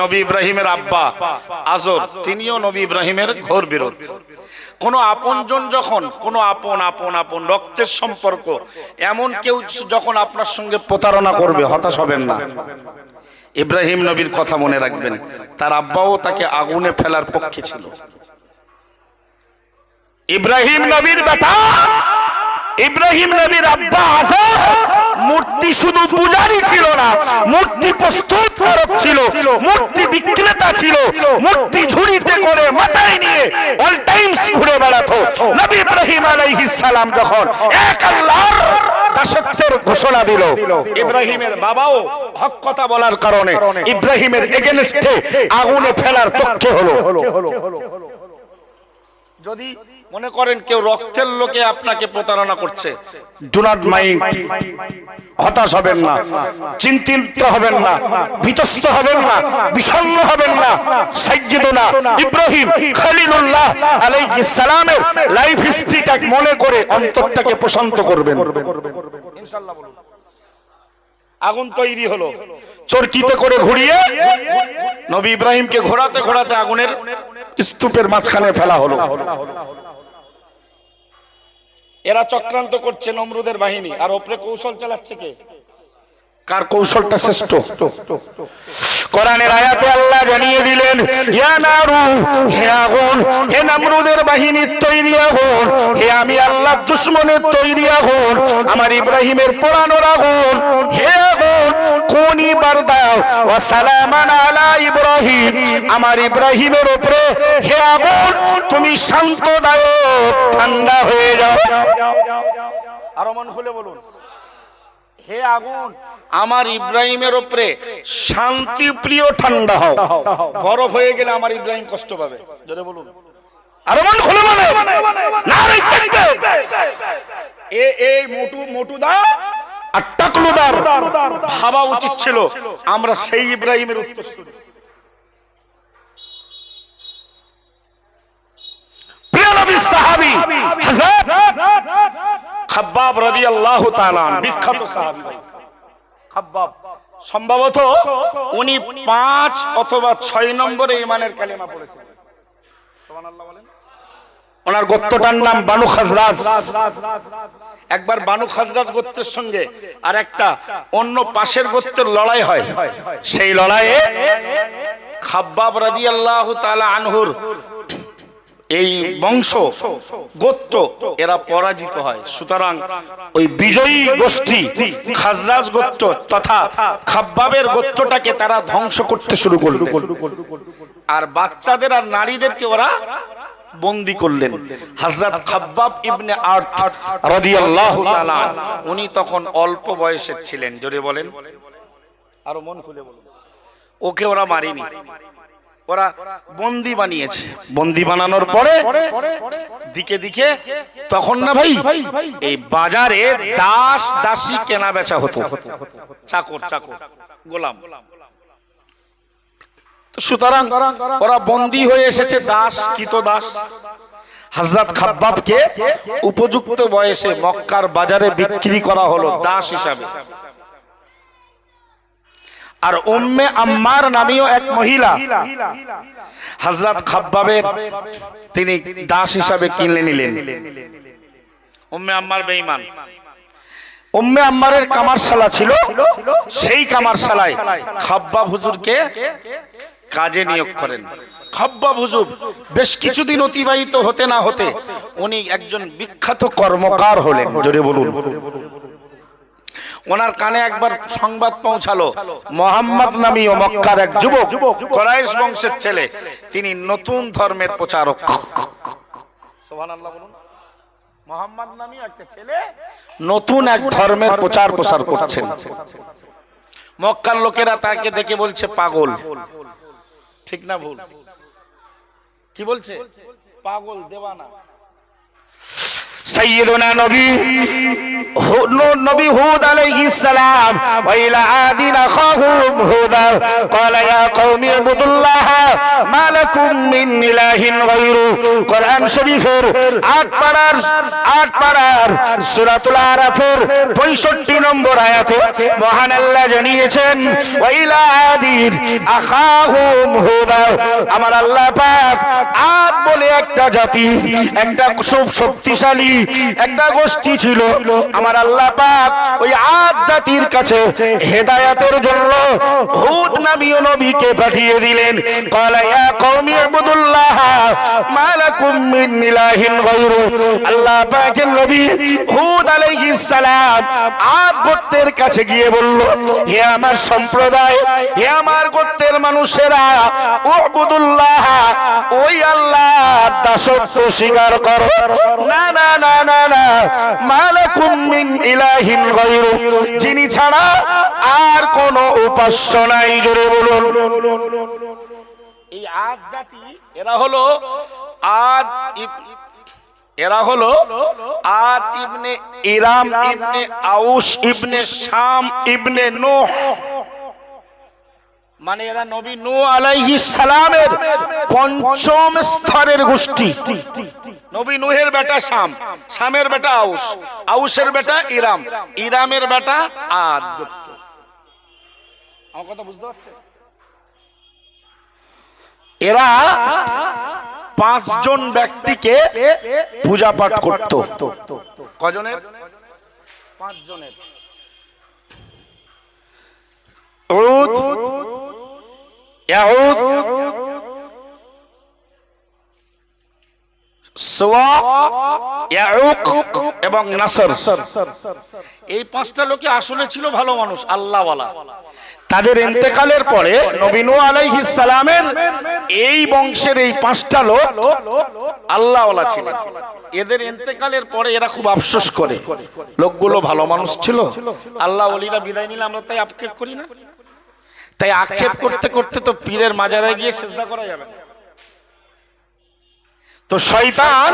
নবী ইব্রাহিমের আব্বা আজর তিনিও নবী ইব্রাহিমের ঘোর বিরোধী। কোন আপনজন যখন কোন আপন রক্তের সম্পর্ক এমন কেউ যখন আপনার সঙ্গে প্রতারণা করবে, হতাশ হবেন না। ইব্রাহিম নবীর কথা মনে রাখবেন, তার আব্বাও তাকে আগুনে ফেলার পক্ষে ছিল। ইব্রাহিম নবীর বেটা, ইব্রাহিম নবীর আব্বা আজর মূর্তি শুধু পূজারী ছিল না, মূর্তি প্রস্তুতকারক ছিল, মূর্তি বিক্রেতা ছিল। মূর্তি ঝুড়িতে করে মাথায় নিয়ে অল টাইমস ঘুরে বেড়াতো। নবী ইব্রাহিম আলাইহিস সালাম যখন এক আল্লাহর দাসত্বের ঘোষণা দিল, ইব্রাহিমের বাবাও হক কথা বলার কারণে ইব্রাহিমের এগেইনস্টে আগুনে ফেলার পক্ষে হলো। যদি মনে করেন কেউ রক্তের লোকে আপনাকে প্রতারণা করছে, ডু নট মাইন্ড, হতাশ হবেন না, চিন্তিত হবেন না, বিতস্ত হবেন না, বিষণ্ণ হবেন না। সাইয়্যিদুনা ইব্রাহিম খলিলুল্লাহ আলাইহিস সালামের লাইফ হিস্ট্রিটা মনে করে অন্তরটাকে প্রশান্ত করবেন ইনশাআল্লাহ। বলুন, আগুন তৈরি হলো, চরকিতে করে ঘুরিয়ে নবী ইব্রাহিমকে ঘোরাতে ঘোরাতে আগুনের স্তূপের মাঝখানে ফেলা হলো। এরা চক্রান্ত করছে নমরুদের বাহিনী, আর ওপরে কৌশল চালাচ্ছে কে? কার কৌশলটা শ্রেষ্ঠ? কোরআনের আয়াতে আল্লাহ জানিয়ে দিলেন, ইয়া নারু, হে আগুন, হে নমরুদের বাহিনীর তৈরি আগুন, হে আমি আল্লাহর দুশমনের তৈরি আগুন, আমার ইব্রাহিমের পোড়ানোর আগুন, হে আগুন কুনি বারদাও ওয়া সালামান আলা ইব্রাহিম, আমার ইব্রাহিমের উপরে হে আগুন তুমি শান্তদায়ক ঠান্ডা হয়ে যাও। আর মন খুলে বলুন, হে আগুন আমার ইব্রাহিমের উপরে শান্তি প্রিয় ঠান্ডা হও। বরফ হয়ে গেলে আমার ইব্রাহিম কষ্ট পাবে। জোরে বলুন, আর মন খুলে বলে নারে তাকবীর। এই মোটুদা আর টাকলুদার ভাবা উচিত ছিল আমরা সেই ইব্রাহিমের উত্তরসূরি। প্রিয় নবীর সাহাবী হযরত খাব্বাব রাদিয়াল্লাহু তাআলা বিখ্যাত সাহাবী। খাব্বাব সম্ভবত উনি 5 অথবা 6 নম্বরে ঈমানের কালেমা পড়েছেন। সুবহানাল্লাহ বলেন। ওনার গোত্রটার নাম বানু খাজরাজ। একবার বানু খাজরাজ গোত্রের সঙ্গে আর একটা অন্য পাশের গোত্রের লড়াই হয়। সেই লড়াইয়ে খাব্বাব রাদিয়াল্লাহু তাআলা আনহুর এই বংশ গোত্র এরা পরাজিত হয়। সুতরাং ওই বিজয়ী গোষ্ঠী খাজরাজ গোত্র তথা খাব্বাবের গোত্রটাকে তারা ধ্বংস করতে শুরু করল, আর বাচ্চাদের আর নারীদেরকে ওরা বন্দী করলেন। হযরত খাব্বাব ইবনে আরত রাদিয়াল্লাহু তাআলা উনি তখন অল্প বয়সের ছিলেন। জোরে বলেন, আর মন খুলে বলুন। ওকে ওরা মারিনি, ওরা বন্দী বানিয়েছে। বন্দী বানানোর পরে দিকে দিকে তখন না ভাই এই বাজারে দাস দাসী কেনা বেচা হতো, চাকর গোলাম। সুতরাং ওরা বন্দী হয়ে এসেছে দাস, কৃতদাস। হযরত খাব্বাবকে উপযুক্ত বয়সে মক্কার বাজারে বিক্রি করা হলো দাস হিসাবে। আর উম্মে আম্মার নামীয় এক মহিলা হযরত খাব্বাবের তিনি দাস হিসাবে কিনে নিলেন। উম্মে আম্মার বেঈমান। উম্মে আম্মারের কামারশালা ছিল, সেই কামারশালায় খাব্বাব হুজুরকে কাজে নিয়োগ করেন। খাব্বাব হুজুর বেশ কিছুদিন অতিবাহিত হতে না হতে উনি একজন বিখ্যাত কর্মকার হলেন। জোরে বলুন। ওনার কানে একবার সংবাদ পৌঁছালো, মুহাম্মদ নামীয় মক্কার এক যুবক, কুরাইশ বংশের ছেলে, তিনি নতুন ধর্মের প্রচারক। সুবহানাল্লাহ বলুন। মুহাম্মদ নামীয় একটা ছেলে নতুন এক ধর্মের প্রচার প্রসার করছেন। মক্কার লোকেরা তাকে দেখে বলছে পাগল। ঠিক না ভুল? কি বলছে? পাগল, দেওয়ানা। সাইয়্যিদুনা নবী হুদ আলাইহিস সালাম ওয়া ইলা আদিনা আখাহুম হুদা ক্বালা ইয়া কওমি ইবুদুল্লাহ মা লাকুম মিন ইলাহিন গায়রু। কোরআন শরীফের 8 পারার সূরাতুল আরাফের 65 নম্বর আয়াতে মহান আল্লাহ জানিয়েছেন ওয়া ইলা আদিন আখাহুম হুদা। আমার আল্লাহ পাক আদ বলে একটা জাতি, একটা খুব শক্তিশালী একটা গোষ্ঠী ছিল, আমার আল্লাহ পাক ওই আদ জাতির কাছে হেদায়েতের জন্য হুদ নামীয় নবীকে পাঠিয়ে দিলেন। ক্বালা ইয়া কওমি ইবুদুল্লাহ মা লাকুম মিন ইলাহিন গায়রু। আল্লাহ পাকের নবী হুদ আলাইহিস সালাম আদ গোত্রের কাছে গিয়ে বলল, হে আমার সম্প্রদায়, হে আমার গোত্রের মানুষেরা, উবুদুল্লাহ ওই আল্লাহর দাসত্ব স্বীকার করো। না না না না না, মা লাকুম মিন ইলাহিন গায়রু, যিনি ছাড়া আর কোনো উপাস্য নাই। জোরে বলুন। এই আদ জাতি এরা হলো আদ ইবনে ইরাম ইবনে আউস ইবনে শাম ইবনে নূহ, মানে এরা নবী নূহ আলাইহিস সালামের পঞ্চম স্তরের গোষ্ঠী। নবী নূহের বেটা শাম, শামের বেটা আউস, আউসের বেটা ইরাম, ইরামের বেটা আদ গোত্র। আমার কথা বুঝতে পারছেন? এরা 5 জন ব্যক্তিকে পূজা পাঠ করত। কজনের? 5 জনের। উদ, ইয়াউদ, সুওয়া, ইয়াউক এবং নাসর। এই 5টা লোকে আসলে ছিল ভালো মানুষ, আল্লাহওয়ালা। তাদের ইন্তেকালের পরে নবী নূহ আলাইহিস সালামের এই বংশের এই 5টা লোক আল্লাহওয়ালা ছিলেন। এদের ইন্তেকালের পরে এরা খুব আফসোস করে, লোকগুলো ভালো মানুষ ছিল, আল্লাহ ওলিরা বিদায় নিলে আমরা তাই আক্ষেপ করি না। তাই আক্ষেপ করতে করতে তো পীরের মাজারে গিয়ে সিজদা করা যাবে না। তো শয়তান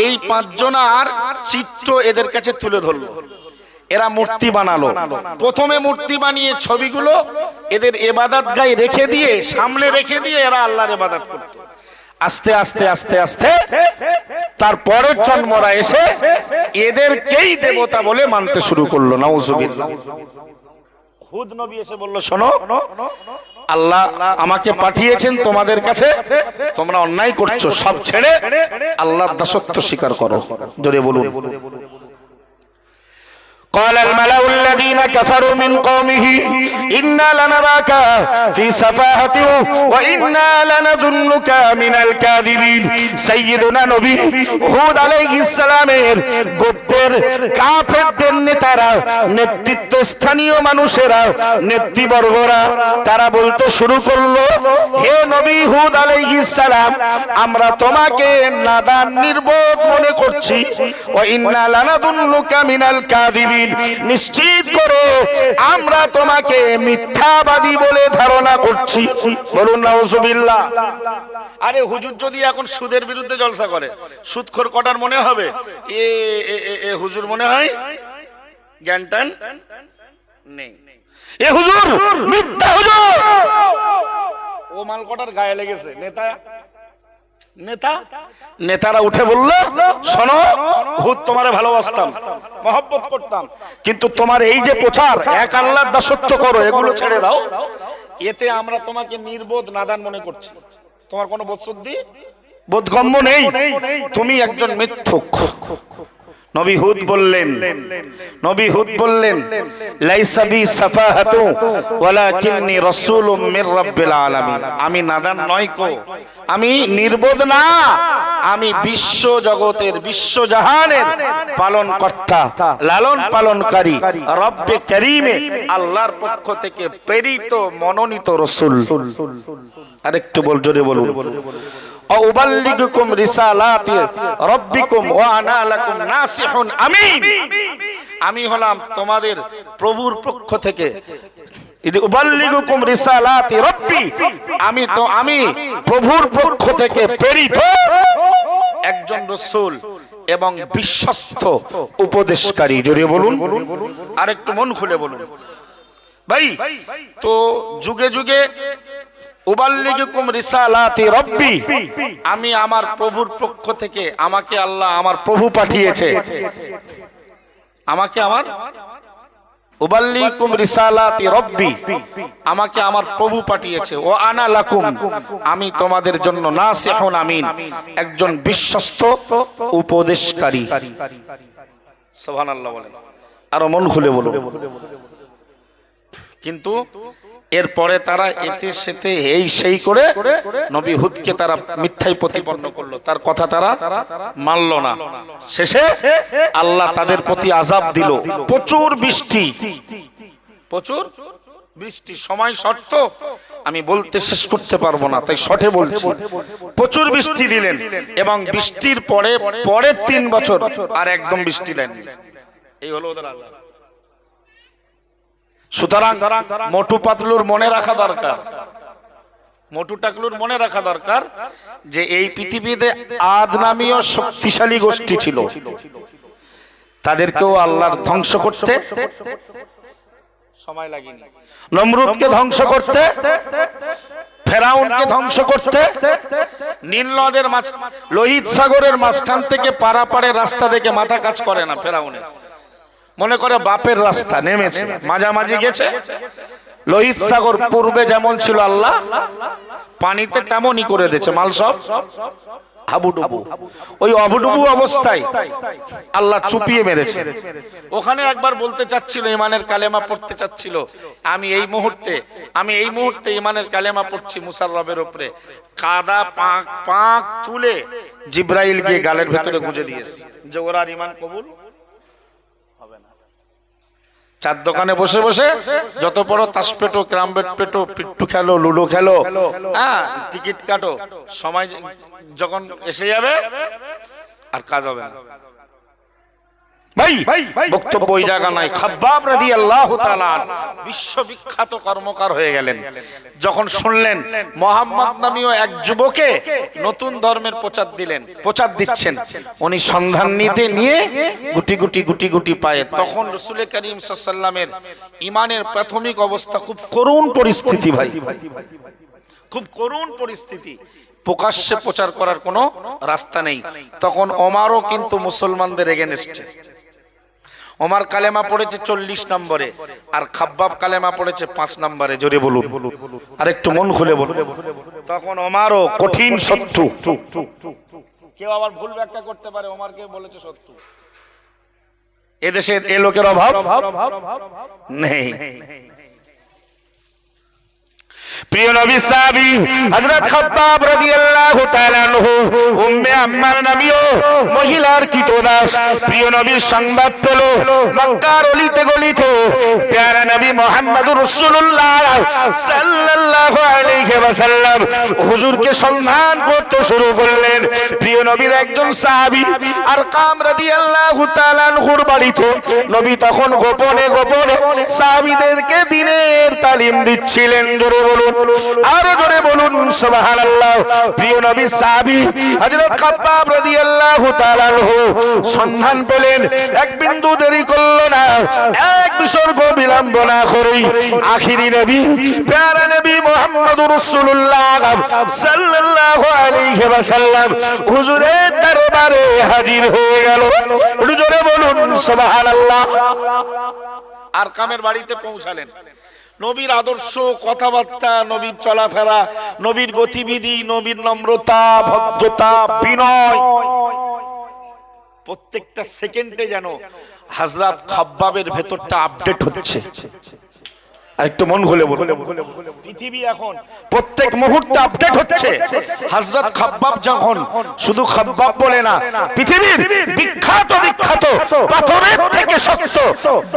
এই 5 জনার চিত্র এদের কাছে তুলে ধরলো। এরা মূর্তি বানালো। প্রথমে মূর্তি বানিয়ে ছবিগুলো এদের ইবাদত গায়ে রেখে দিয়ে, সামনে রেখে দিয়ে এরা আল্লাহর ইবাদত করত। আস্তে আস্তে আস্তে আস্তে তারপরের জন্মরা এসে এদেরকেই দেবতা বলে মানতে শুরু করলো। নাউজুবিল্লাহ। হুদ নবী এসে বলল, শোনো, আল্লাহ আমাকে পাঠিয়েছেন তোমাদের কাছে, তোমরা অন্যায় করছো, সব ছেড়ে আল্লাহর দাসত্ব স্বীকার করো। জোরে বলুন। قال الملأ الذين كفروا من قومه إنا لنراك في سفاهة وإنا لنظنك من الكاذبين। سيدنا নবী হুদ আলাইহিস সালামের গোত্রের কাফেরদের নেতারা, নেতৃত্ব স্থানীয় মানুষেরা, নেতৃবর্গরা তারা বলতে শুরু করলো, হে নবী হুদ আলাইহিস সালাম, আমরা তোমাকে নাদান নির্বোধ মনে করছি। ওয়া ইন্না লানাদুন্নুকা মিনাল কাযিবিন, নিশ্চিত করে আমরা তোমাকে মিথ্যাবাদী বলে ধারণা করছি। বলুন নাউজুবিল্লাহ। আরে হুজুর যদি এখন সুদের বিরুদ্ধে জলসা করে, সুদখোর কটার মনে হবে এ হুজুর মনে হয় জ্ঞানটান নেই, এ হুজুর মিথ্যা হুজুর, ও মাল কটার গায়ে লেগেছে। নেতারা উঠে বলল, শোনো হুদ, তোমারে ভালোবাসতাম, মহব্বত করতাম, কিন্তু তোমার এই যে প্রচার এক আল্লাহর দাসত্ব করো, এগুলো ছেড়ে দাও, এতে আমরা তোমাকে নির্বোধ নাদান মনে করছি। তোমার কোনো বোধগম্য নেই, তুমি একজন মিথ্যুক। নবী হুদ বললেন, লাইসা বি সাফাহাতু ওয়ালাকিন্নী রাসূলুম মির রাব্বিল আলামিন। আমি নাদান নই কো, আমি নির্বোধ না, আমি বিশ্ব জগতের, বিশ্বজাহানের পালন কর্তা, লালন পালনকারী রব্বে কারীমে আল্লাহর পক্ষ থেকে প্রেরিত মনোনীত রাসূল। আরেকটু জোরে বলুন। আমি হলাম তোমাদের প্রভুর পক্ষ থেকে, আমি প্রভুর পক্ষ থেকে প্রেরিত একজন রাসূল। এবং বিশ্বস্ত উপদেশকারী। জোরে বলুন, আর একটু মন খুলে বলুন ভাই। তো যুগে যুগে উবাল্লিগুকুম রিসালাতি রব্বি, আমি আমার প্রভুর পক্ষ থেকে, আমাকে আল্লাহ আমার প্রভু পাঠিয়েছে, আমাকে আমার উবাল্লিগুকুম রিসালাতি রব্বি, আমাকে আমার প্রভু পাঠিয়েছে। ও আনা লাকুম, আমি তোমাদের জন্য নাসিহুন আমিন, একজন বিশ্বস্ত উপদেশকারী। সুবহানাল্লাহ বলেন, আর মন খুলে বলুন। কিন্তু এরপরে তারা এতে সেতে এই সেই করে নবী হুদকে তারা মিথ্যাই প্রতিপন্ন করলো, তার কথা তারা মানল না। শেষে আল্লাহ তাদের প্রতি আযাব দিল, প্রচুর বৃষ্টি, প্রচুর বৃষ্টি। সময় শর্ত, আমি বলতে শেষ করতে পারবো না, তাই শর্টে বলছি। প্রচুর বৃষ্টি দিলেন এবং বৃষ্টির পরের 3 বছর আর একদম বৃষ্টি দেননি। এই হলো ওদের আযাব। সুতরাং মোটু পাতলুর মনে রাখা দরকার, মোটু টাকলুর মনে রাখা দরকার যে এই পৃথিবীতে আদ নামীয় শক্তিশালী গোষ্ঠী ছিল, তাদেরকেও আল্লাহর ধ্বংস করতে সময় লাগেনি। নমরুদকে ধ্বংস করতে, ফেরাউনকে ধ্বংস করতে, নীল নদের মাঝ, লোহিত সাগরের মাঝখান থেকে পারাপারের রাস্তা দেখে মাথা কাজ করে না ফেরাউনের, মনে করে বাপের রাস্তা, নেমেছে মাঝামাঝি গেছে। লোহিত সাগর পূর্বে যেমন ছিল আল্লাহ পানিতে তেমনই করে দিয়েছে, মাল সব হাবুডুবু। ওই অবডুবু অবস্থায় আল্লাহ চুপিয়ে মেরেছে। ওখানে একবার বলতে চাচ্ছিল, ইমানের কালেমা পড়তে চাচ্ছিল, আমি এই মুহূর্তে ইমানের কালেমা পড়ছি মুসার রবের উপরে, কাদা পাক তুলে জিব্রাইল গিয়ে গালের ভেতরে গুঁজে দিয়েছে যে ওরা আর ইমান কবুল হবে না। চার দোকানে বসে বসে যত বড় তাস পেটো, ক্রাম বেট পেটো, পিট্টু খেলো, লুডো খেলো, হ্যাঁ টিকিট কাটো, সময় যখন এসে যাবে আর কাজ হবে না। ভাই বক্তব্য ওই জায়গা নাই। খাব্বাব রাদিয়াল্লাহু তাআলা বিশ্ববিখ্যাত কর্মকার হয়ে গেলেন যখন শুনলেন মুহাম্মদ নামীয় এক যুবকে নতুন ধর্মের প্রচার দিচ্ছেন। উনি সন্ধান নিয়ে গুটি গুটি পায়। তখন রাসূল করিম সাল্লাল্লাহু আলাইহি ওয়াসাল্লামের ঈমানের প্রাথমিক অবস্থা খুব করুণ পরিস্থিতি, ভাই খুব করুণ পরিস্থিতি। প্রকাশ্যে প্রচার করার কোনো রাস্তা নেই। তখন ওমরও কিন্তু মুসলমানদের এগেনস্টে। ওমর কালেমা পড়েছে 40 নম্বরে, আর খাব্বাব কালেমা পড়েছে 5 নম্বরে। জোরে বলুন, আর একটু মন খুলে বলুন। তখন ওমরও কঠিন শত্রু। কেউ আবার ভুল ব্যাখ্যা করতে পারে, ওমরকে বলেছে শত্রু। এদেশের এ লোকের অভাব নেই। প্রিয় নবী সাহাবী হযরত খাব্বাব রাদিয়াল্লাহু তাআলা আনহু উম্মে আম্মার নামীয় মহিলার কীটদাস প্রিয় নবীর সংবাদ পেল মক্কার অলিতে গলিতে প্যারা নবী মুহাম্মদুর রাসূলুল্লাহ সাল্লাল্লাহু আলাইহি ওয়াসাল্লাম হুজুরকে সন্ধান করতে শুরু করলেন। প্রিয় নবীর একজন সাহাবী আরকাম রাদিয়াল্লাহু তাআলা আনহুর বাড়িতে নবী তখন গোপনে সাহাবীদেরকে দ্বীনের তালিম দিচ্ছিলেন। জোরে বলুন, আরো জোরে বলুন সুবহানাল্লাহ। প্রিয় নবী সাহাবী হযরত খাব্বাব রাদিয়াল্লাহু তাআলা আনহু সন্ধান পেলেন, এক বিন্দু দেরি করল না, এক বিসর্গ বিলম্ব না করেই আখিরি নবী প্যারা নবী মুহাম্মদুর রাসূলুল্লাহ সাল্লাল্লাহু আলাইহি ওয়াসাল্লাম হুজুরের দরবারে হাজির হয়ে গেল। জোরে বলুন সুবহানাল্লাহ। আরকামের বাড়িতে পৌঁছালেন। নবীর আদর্শ, কথাবার্তা, নবীর চলাফেরা, নবীর গতিবিধি, নবীর নম্রতা, ভদ্রতা, বিনয়, প্রত্যেকটা সেকেন্ডে যেন হযরত খাব্বাবের ভেতরটা আপডেট হচ্ছে। আরেকটু মন খুলে বলুন, পৃথিবী এখন প্রত্যেক মুহূর্তে আপডেট হচ্ছে। হযরত খাব্বাব যখন শুধু খাব্বাব বলে না, পৃথিবীর বিখ্যাত পাথরের থেকে শক্ত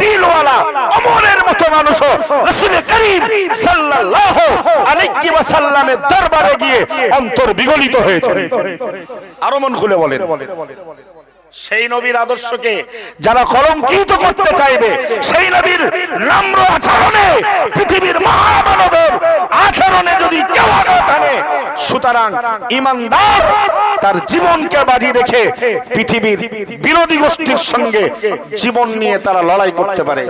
দিলওয়ালা ওমরের মতো মানুষও রাসূল করিম সাল্লাল্লাহু আলাইহি ওয়াসাল্লামের দরবারে গিয়ে অন্তর বিগলিত হয়েছে। আরো মন খুলে বলেন। সেই নবীর আদর্শকে যারা কলঙ্কিত করতে চাইবে, সেই নবীর নম্র আচরণে, পৃথিবীর মহামানবের আচরণে যদি কেউ আঘাত আনে, সুতরাং ইমানদার তার জীবনকে বাজি রেখে পৃথিবীর বিরোধী গোষ্ঠীর সঙ্গে জীবন নিয়ে তারা লড়াই করতে পারে।